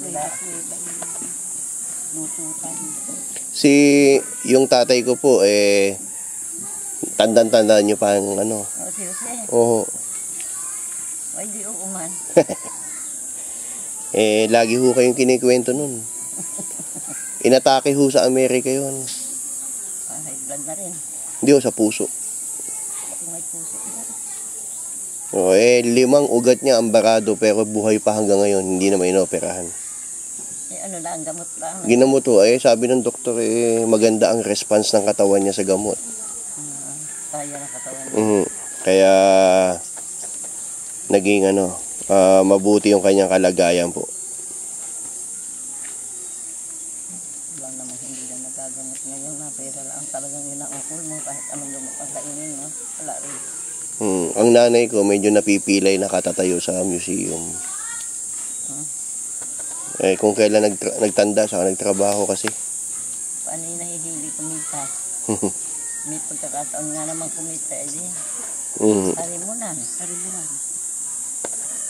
kuweba-kuweba yung lututan. Si yung tatay ko po, tandang-tanda nyo pa ang ano. O, si Jose. Oo. Ay, di uuman. Lagi ho kayong kinikwento nun. Inatake ho sa Amerika yun. High blood na rin. Hindi ho, sa puso. Kung may puso na. O, 5 ugat niya ang barado pero buhay pa hanggang ngayon. Hindi na may inoperahan. Ano lang, gamot lang. Ginamot ho. Sabi ng doktor, maganda ang response ng katawan niya sa gamot. Kaya ng katawan niya. Kaya, naging mabuti yung kanyang kalagayan po. Wala naman hindi na nagagamot ngayon na pera lang talagang inaukol mo kahit anong gamot ang kainin mo. Wala rin. Ang nanay ko medyo napipilay nakatatayo sa museum. Kung kailan nagtanda siya, nagtrabaho kasi. Paano yung nahihili kumita? May pagkakataon nga naman kumita, Halimunan.